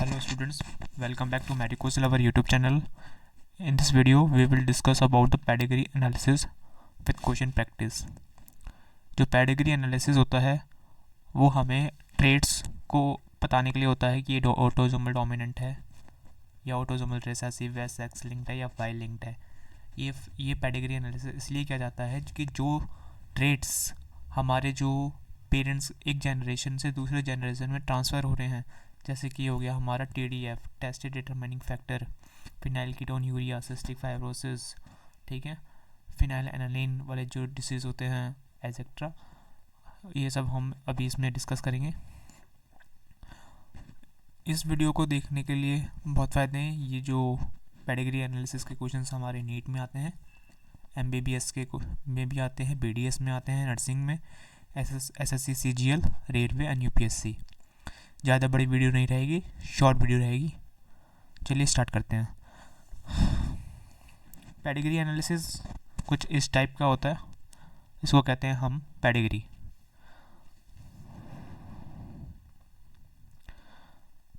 Hello students, welcome back to Medico's Lover YouTube channel. In this video, we will discuss about the pedigree analysis with question practice. जो pedigree analysis होता है वो हमें traits को बताने के लिए होता है कि ये ऑटोसोमल डोमिनेंट है या ऑटोसोमल रिसेसिव है, सेक्स लिंक्ड है या वाई लिंक्ड है। ये पेडिग्री एनालिसिस इसलिए किया जाता है कि जो ट्रेट्स हमारे जो पेरेंट्स एक जनरेशन से दूसरे जनरेशन में ट्रांसफ़र हो रहे हैं, जैसे कि हो गया हमारा TDF test determining factor, phenylketonuria, cystic fibrosis, ठीक है, फिनाइल एनालिन वाले जो डिसीज़ होते हैं एसेट्रा, ये सब हम अभी इसमें डिस्कस करेंगे। इस वीडियो को देखने के लिए बहुत फ़ायदे हैं। ये जो पेडिग्री एनालिसिस के क्वेश्चंस हमारे नीट में आते हैं, MBBS के में भी आते हैं, BDS में आते हैं, नर्सिंग में, SSC CGL, railway and UPSC। ज़्यादा बड़ी वीडियो नहीं रहेगी, शॉर्ट वीडियो रहेगी। चलिए स्टार्ट करते हैं। पेडिग्री एनालिसिस कुछ इस टाइप का होता है, इसको कहते हैं हम pedigree.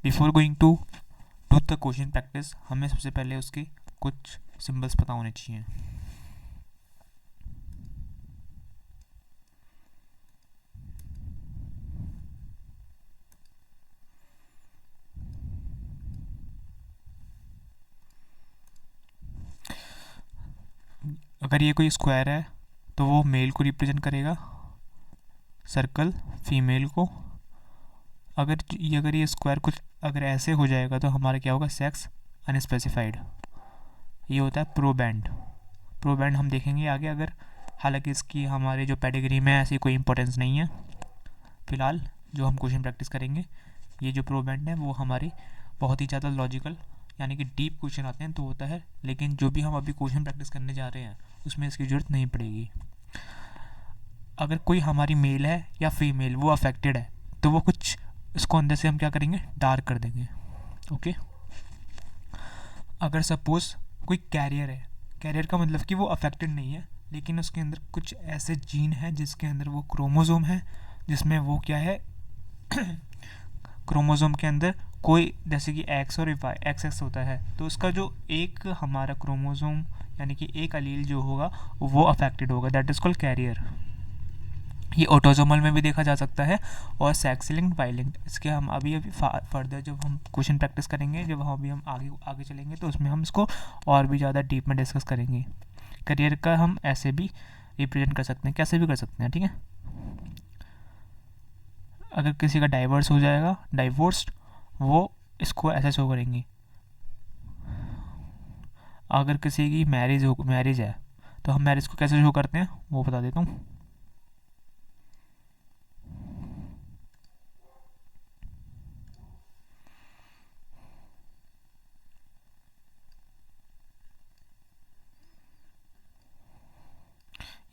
Before going to do the question practice, हमें सबसे पहले उसके कुछ सिंबल्स पता होने चाहिए। अगर ये कोई स्क्वायर है तो वो मेल को रिप्रेजेंट करेगा, सर्कल फीमेल को। अगर ये स्क्वायर कुछ अगर ऐसे हो जाएगा तो हमारा क्या होगा, सेक्स अनस्पेसिफाइड। ये होता है प्रोबैंड। प्रोबैंड हम देखेंगे आगे। अगर हालांकि इसकी हमारे जो पेडिग्री में ऐसी कोई इंपॉर्टेंस नहीं है फ़िलहाल, जो हम क्वेश्चन प्रैक्टिस करेंगे, ये जो प्रोबैंड है वो हमारी बहुत ही ज़्यादा लॉजिकल यानी कि डीप क्वेश्चन आते हैं तो होता है, लेकिन जो भी हम अभी क्वेश्चन प्रैक्टिस करने जा रहे हैं उसमें इसकी ज़रूरत नहीं पड़ेगी। अगर कोई हमारी मेल है या फीमेल वो अफेक्टेड है तो वो कुछ इसको अंदर से हम क्या करेंगे, डार्क कर देंगे। ओके। अगर सपोज़ कोई कैरियर है, कैरियर का मतलब कि वो अफेक्टेड नहीं है लेकिन उसके अंदर कुछ ऐसे जीन है जिसके अंदर वो क्रोमोसोम है जिसमें वो क्या है क्रोमोसोम के अंदर कोई जैसे कि एक्स और XX होता है तो उसका जो एक हमारा क्रोमोसोम यानी कि एक अलील जो होगा वो अफेक्टेड होगा, दैट इज़ कॉल्ड कैरियर। ये ऑटोसोमल में भी देखा जा सकता है और सेक्स लिंक्ड, वाई लिंक्ड। इसके हम अभी फर्दर जब हम क्वेश्चन प्रैक्टिस करेंगे, जब हम आगे चलेंगे तो उसमें हम इसको और भी ज़्यादा डीप में डिस्कस करेंगे। करियर का हम ऐसे भी रिप्रेजेंट कर सकते हैं, कैसे भी कर सकते हैं, ठीक है। अगर किसी का डाइवोर्स हो जाएगा, डाइवोर्स्ड, वो इसको ऐसे शो करेंगे। अगर किसी की मैरिज है तो हम मैरिज को कैसे शो करते हैं वो बता देता हूँ।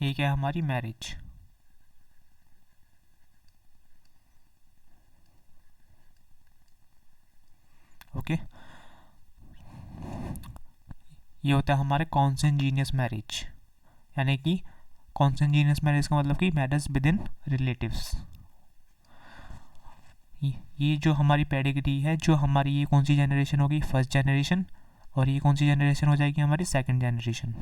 ये क्या है, हमारी मैरिज। ओके। ये होता है हमारे कॉन्सेंजीनियस मैरिज, यानी कि कॉन्सेंजीनियस मैरिज का मतलब कि मैरिज विद इन रिलेटिव्स। ये जो हमारी पेडिग्री है, जो हमारी ये कौन सी जनरेशन होगी, फर्स्ट जनरेशन, और ये कौन सी जनरेशन हो जाएगी, हमारी सेकंड जनरेशन।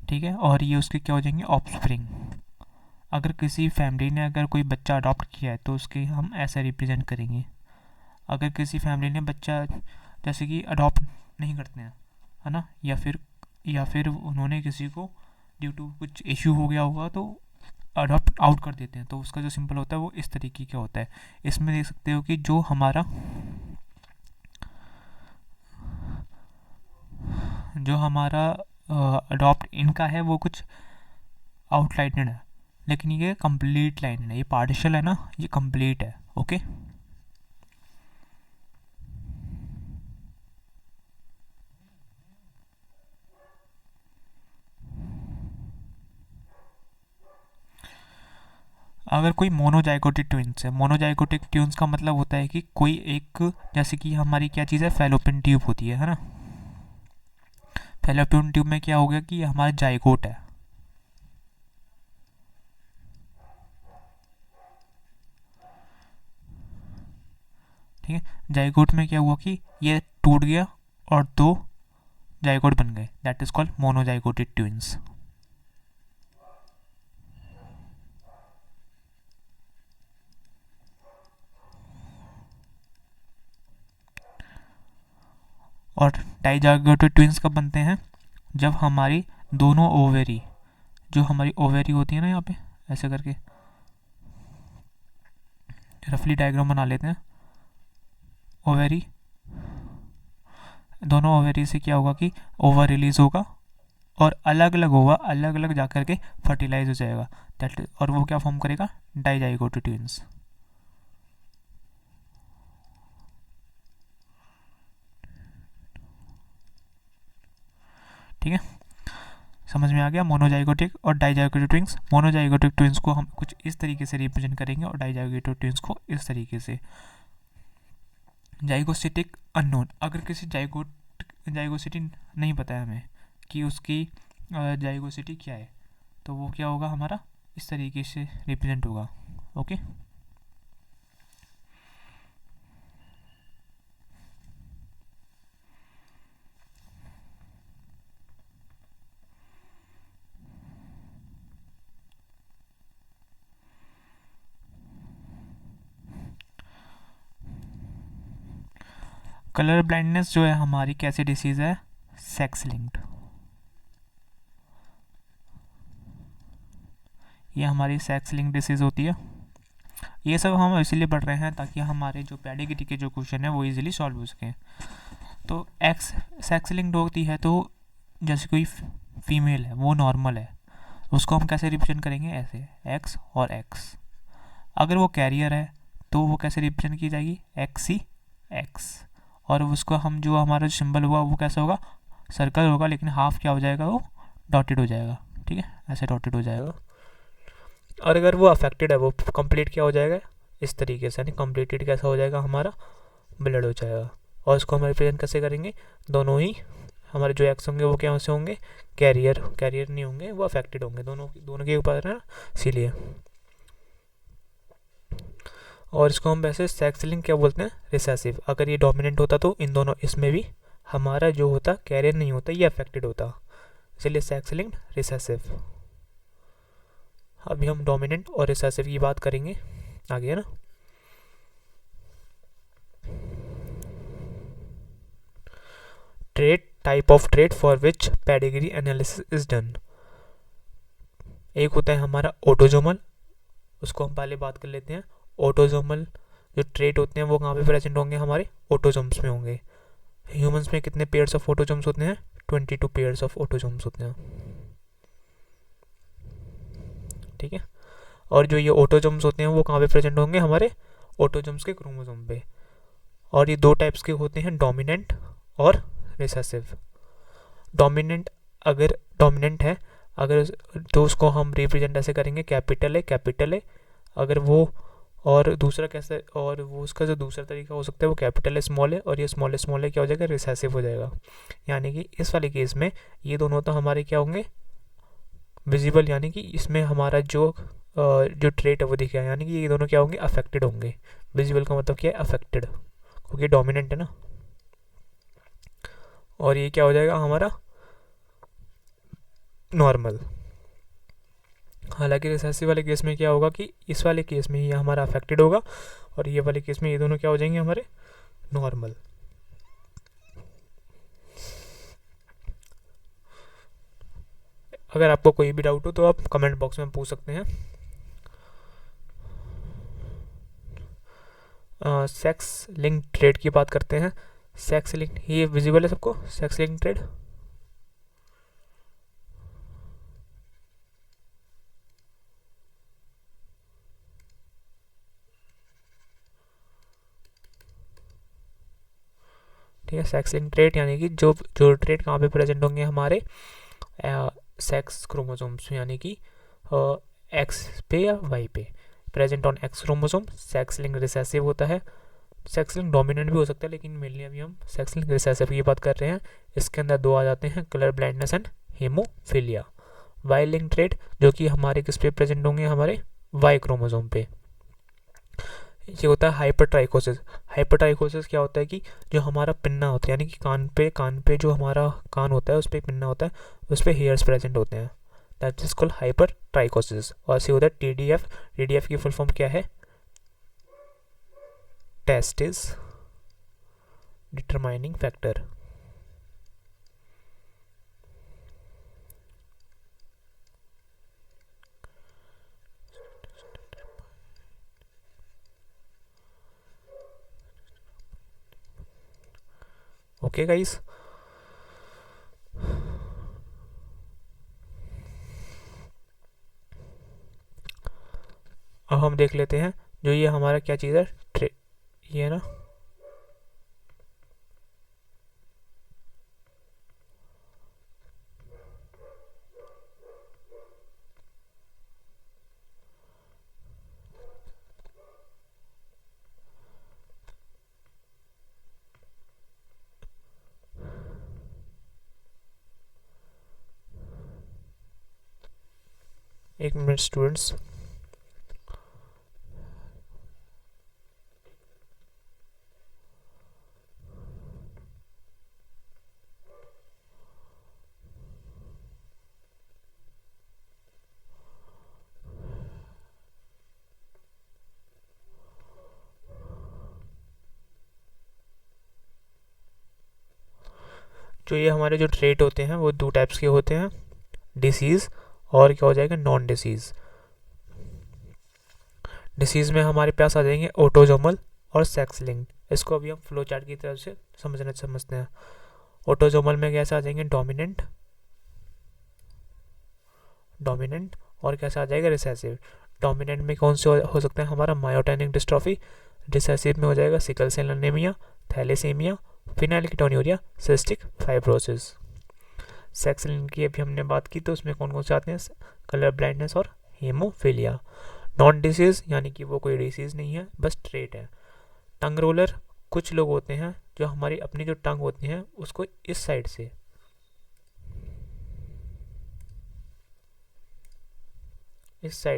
ठीक है। और ये उसके क्या हो जाएंगे, ऑफस्प्रिंग। अगर किसी फैमिली ने अगर कोई बच्चा अडॉप्ट किया है तो उसके हम ऐसे रिप्रेजेंट करेंगे। अगर किसी फैमिली ने बच्चा जैसे कि अडॉप्ट नहीं करते हैं, है ना, या फिर उन्होंने किसी को ड्यू टू कुछ इश्यू हो गया होगा तो अडॉप्ट आउट कर देते हैं, तो उसका जो सिंपल होता है वो इस तरीके का होता है। इसमें देख सकते हो कि जो हमारा अडॉप्ट इनका है वो कुछ आउटलाइटेड है, लेकिन ये कंप्लीट लाइन है, ये पार्शियल है ना, ये कंप्लीट है। ओके। अगर कोई मोनोजाइगोटिक ट्विंस है, मोनोजाइगोटिक ट्विंस का मतलब होता है कि कोई एक, जैसे कि हमारी क्या चीज़ है, फैलोपियन ट्यूब होती है ना। फैलोपियन ट्यूब में क्या हो गया कि हमारा जाइगोट है, ठीक है। जाइगोट में क्या हुआ कि ये टूट गया और 2 जाइगोट बन गए, दैट इज कॉल्ड मोनोजाइगोटेड ट्विंस। और डाइजाइगोटेड ट्विंस कब बनते हैं? जब हमारी दोनों ओवेरी, जो हमारी ओवेरी होती है ना, यहाँ पे ऐसे करके रफली डायग्राम बना लेते हैं। ओवेरी, दोनों ओवेरी से क्या होगा कि ओवर रिलीज होगा और अलग अलग होगा, अलग अलग जा कर के फर्टिलाइज हो जाएगा, दैट, और वो क्या फॉर्म करेगा? डाइजाइगोटेड ट्विंस। ठीक है, समझ में आ गया? मोनोजाइगोटिक और डाइजाइगोटिक ट्विंस। मोनोजाइगोटिक ट्विंस को हम कुछ इस तरीके से रिप्रेजेंट करेंगे और डाइजाइगोटिक ट्विंस को इस तरीके से। जाइगोसिटिक अननोन, अगर किसी जाइगोसिटी नहीं पता है हमें कि उसकी जाइगोसिटी क्या है, तो वो क्या होगा हमारा? इस तरीके से रिप्रेजेंट होगा। ओके, कलर ब्लाइंडनेस जो है हमारी कैसी डिसीज़ है? Sex linked. ये हमारी सेक्स लिंक डिसीज़ होती है। ये सब हम इसीलिए पढ़ रहे हैं ताकि हमारे जो पेडिग्री के जो क्वेश्चन है वो इजीली सॉल्व हो सकें। तो एक्स सेक्स लिंक्ड होती है, तो जैसे कोई फीमेल है वो नॉर्मल है, उसको हम कैसे रिप्रेजेंट करेंगे? ऐसे, एक्स और एक्स। अगर वो कैरियर है तो वो कैसे रिप्रेजेंट की जाएगी? एक्स ही एक्स। और उसको हम जो हमारा सिंबल हुआ वो कैसा होगा? सर्कल होगा, लेकिन हाफ क्या हो जाएगा? वो डॉटेड हो जाएगा। ठीक है, ऐसे डॉटेड हो जाएगा। और अगर वो अफेक्टेड है, वो कंप्लीट क्या हो जाएगा? इस तरीके से, यानी कंप्लीटेड कैसा हो जाएगा? हमारा ब्लड हो जाएगा। और इसको हम रिप्रेजेंट कैसे करेंगे? दोनों ही हमारे जो एक्स होंगे वो क्या से होंगे? कैरियर नहीं होंगे, वो अफेक्टेड होंगे, दोनों के ऊपर है, इसीलिए। और इसको हम वैसे सेक्स लिंक क्या बोलते हैं? रिसेसिव। अगर ये डोमिनेंट होता तो इन दोनों इसमें भी हमारा जो होता कैरियर नहीं होता, ये अफेक्टेड होता, इसलिए सेक्स लिंक्ड रिसेसिव। अभी हम डोमिनेंट और रिसेसिव की बात करेंगे आगे, है ना। Trait, type of trait for which pedigree analysis is done. एक होता है हमारा ऑटोजोमल, उसको हम पहले बात कर लेते हैं। ऑटोजोमल जो ट्रेट होते हैं वो कहाँ पे प्रेजेंट होंगे? हमारे ऑटोजोम्स में होंगे। ह्यूमंस में कितने पेयर्स ऑफ ऑटोजोम्स होते हैं? 22 पेयर्स ऑफ ऑटोजोम्स होते हैं। ठीक है, और जो ये ऑटोजोम्स होते हैं वो कहाँ पे प्रेजेंट होंगे? हमारे ऑटोजोम्स के क्रोमोसोम पे। और ये 2 टाइप्स के होते हैं, डोमिनेंट और रिसेसिव। डोमिनेंट, अगर डोमिनेंट है अगर, तो उसको हम रिप्रेजेंट ऐसे करेंगे, कैपिटल ए। अगर वो, और दूसरा कैसे, और वो उसका जो दूसरा तरीका हो सकता है वो कैपिटल ए स्मॉल है, और ये स्मॉल ए क्या हो जाएगा? रिसेसिव हो जाएगा। यानी कि इस वाले केस में ये दोनों तो हमारे क्या होंगे? विजिबल, यानी कि इसमें हमारा जो ट्रेट है वो दिखेगा, यानी कि ये दोनों क्या होंगे? अफेक्टेड होंगे। विजिबल का मतलब क्या है? अफेक्टेड, क्योंकि डोमिनेंट है ना। और ये क्या हो जाएगा हमारा? नॉर्मल। हालांकि रिसेसिव वाले केस में क्या होगा कि इस वाले केस में ये हमारा अफेक्टेड होगा, और ये वाले केस में ये दोनों क्या हो जाएंगे? हमारे नॉर्मल। अगर आपको कोई भी डाउट हो तो आप कमेंट बॉक्स में पूछ सकते हैं। सेक्स लिंक ट्रेड की बात करते हैं। सेक्स लिंक, ये विजिबल है सबको? सेक्स लिंक ट्रेड, ठीक है। सेक्स लिंक ट्रेड यानी कि जो ट्रेड कहाँ पे प्रेजेंट होंगे? हमारे सेक्स क्रोमोसोम्स, यानी कि एक्स पे या वाई पे present on x chromosome. Sex link recessive होता है। सेक्स लिंक डोमिनेंट भी हो सकता है, लेकिन मेनली अभी हम सेक्स लिंक रिसेसिव की बात कर रहे हैं। इसके अंदर 2 आ जाते हैं, colour blindness and haemophilia. Y linked trait जो कि हमारे किस पे प्रेजेंट होंगे? हमारे वाई क्रोमोसोम पे। ये होता है हाइपरट्राइकोसिस। हाइपरट्राइकोसिस क्या होता है कि जो हमारा पिन्ना होता है, यानी कि कान पे जो हमारा कान होता है उस पर पिन्ना होता है, उस पर हेयर्स प्रेजेंट होते हैं, दैट इज कॉल्ड हाइपरट्राइकोसिस। और ऐसे होता है टीडीएफ। टीडीएफ की फुल फॉर्म क्या है? Testis determining factor. Okay guys, अब हम देख लेते हैं जो ये हमारा क्या चीज़ है, ये है ना, एक मिनट स्टूडेंट्स। जो ये हमारे जो ट्रेट होते हैं वो दो टाइप्स के होते हैं, डिसीज़ और क्या हो जाएगा, नॉन डिसीज़। डिसीज़ में हमारे पास आ जाएंगे ऑटोजोमल और सेक्स लिंक्ड। इसको अभी हम फ्लो चार्ट की तरफ से समझते हैं। ऑटोजोमल में कैसे आ जाएंगे, डोमिनेंट और कैसे आ जाएगा, रिसेसिव। डोमिनेंट में कौन से हो सकते हैं हमारा, मायोटानिक डिस्ट्रॉफी। रिसेसिव में हो जाएगा sickle cell anaemia, thalassaemia, phenylketonuria, cystic fibrosis. Sex link की अभी हमने बात की, तो उसमें कौन कौन से आते हैं, कलर ब्लाइंडनेस और हेमोफीलिया। नॉन डिसीज़ यानी कि वो कोई डिसीज़ नहीं है, बस ट्रेट है। टंग रोलर, कुछ लोग होते हैं जो हमारी अपनी जो टंग होती है उसको इस साइड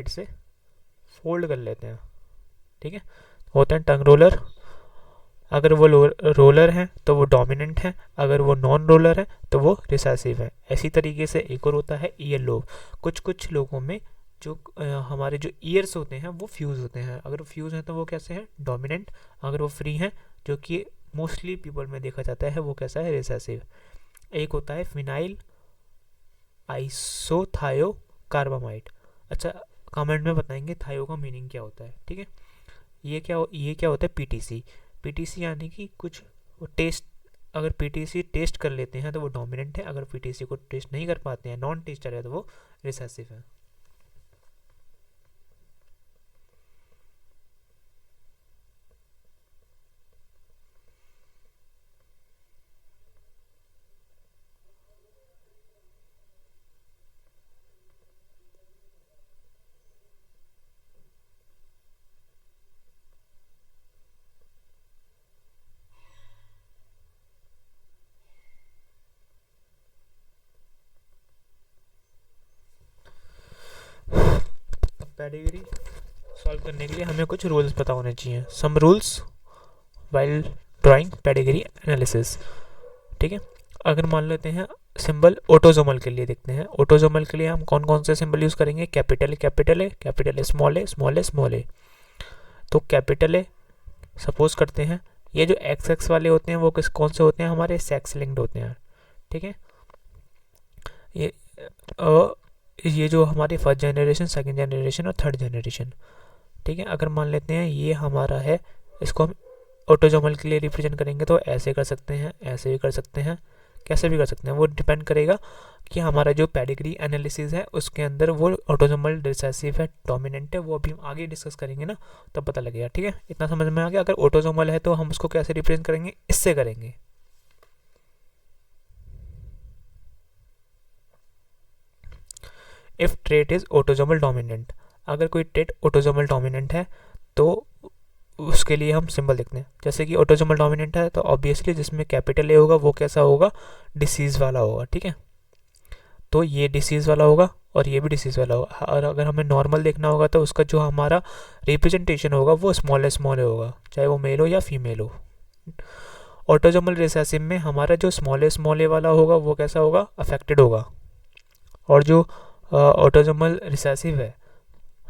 से फोल्ड कर लेते हैं, ठीक है, होते हैं टंग रोलर। अगर वो रोलर हैं तो वो डोमिनेंट है, अगर वो नॉन रोलर है तो वो रिसेसिव है। इसी तरीके से एक और होता है ईयर लोब। कुछ लोगों में जो हमारे जो ईयर्स होते हैं वो फ्यूज़ होते हैं, अगर वो फ्यूज़ हैं तो वो कैसे हैं, डोमिनेंट। अगर वो फ्री हैं, जो कि मोस्टली पीपल में देखा जाता है, वो कैसा है, रिसेसिव। एक होता है फिनाइल आइसोथायो कार्बामाइड। अच्छा, कमेंट में बताएंगे थायो का मीनिंग क्या होता है, ठीक है। ये क्या होता है, पीटीसी। पीटीसी यानी कि कुछ टेस्ट, अगर पीटीसी टेस्ट कर लेते हैं तो वो डोमिनेंट है, अगर पीटीसी को टेस्ट नहीं कर पाते हैं, नॉन टेस्टर है, तो वो रिसेसिव है। पेडिग्री सॉल्व करने के लिए हमें कुछ रूल्स पता होने चाहिए, some rules while drawing pedigree analysis, ठीक है। अगर मान लेते हैं सिंबल ऑटोजोमल के लिए देखते हैं, ऑटोजोमल के लिए हम कौन कौन से सिंबल यूज़ करेंगे, कैपिटल ए, स्मॉल ए। तो कैपिटल ए सपोज करते हैं, ये जो एक्स वाले होते हैं वो कौन से होते हैं, हमारे सेक्स लिंक्ड होते हैं, ठीक है। ये जो हमारे फर्स्ट जनरेशन, सेकंड जनरेशन और थर्ड जनरेशन, ठीक है। अगर मान लेते हैं ये हमारा है, इसको हम ऑटोजोमल के लिए रिप्रेजेंट करेंगे तो ऐसे कर सकते हैं, ऐसे भी कर सकते हैं, कैसे भी कर सकते हैं, वो डिपेंड करेगा कि हमारा जो पेडिग्री एनालिसिस है उसके अंदर वो ऑटोजोमल रिसेसिव है, डोमिनेंट है, वो अभी हम आगे डिस्कस करेंगे ना, तब पता लगेगा, ठीक है। इतना समझ में आ गया। अगर ऑटोजोमल है तो हम उसको कैसे रिप्रेजेंट करेंगे, इससे करेंगे। If trait is autosomal dominant, अगर कोई ट्रेट ऑटोजोमल डोमिनेंट है तो उसके लिए हम सिंबल देखते हैं। जैसे कि ऑटोजोमल डोमिनेंट है तो ऑब्वियसली जिसमें कैपिटल ए होगा वो कैसा होगा, डिसीज़ वाला होगा, ठीक है। तो ये डिसीज़ वाला होगा और ये भी डिसीज़ वाला होगा। और अगर हमें नॉर्मल देखना होगा तो उसका जो हमारा रिप्रेजेंटेशन होगा वो स्मॉल होगा, चाहे वो मेल हो या फीमेल हो। ऑटोजोमल रिसेसिव में हमारा जो स्मॉल ए वाला होगा वो कैसा होगा, अफेक्टेड होगा। और जो ऑटोजोमल रिसेसिव है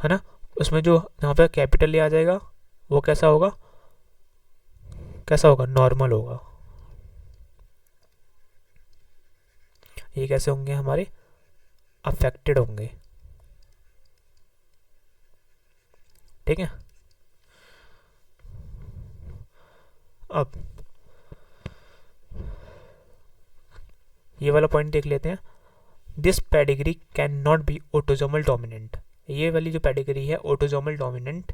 ना, उसमें जो यहाँ पे कैपिटल ए आ जाएगा वो कैसा होगा, नॉर्मल होगा। ये कैसे होंगे, हमारे अफेक्टेड होंगे। ठीक है, अब ये वाला पॉइंट देख लेते हैं। This pedigree can not be autosomal dominant. ये वाली जो पेडिग्री है ऑटोजोमल डोमिनेंट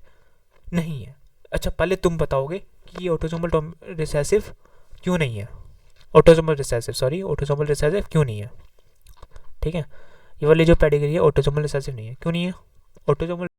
नहीं है। अच्छा, पहले तुम बताओगे कि ये ऑटोजोमल रिसेसिव क्यों नहीं है, ऑटोजोमल रिसेसिव क्यों नहीं है। ठीक है, ये वाली जो पेडिग्री है ऑटोजोमल रिसेसिव नहीं है, क्यों नहीं है। ऑटोजोमल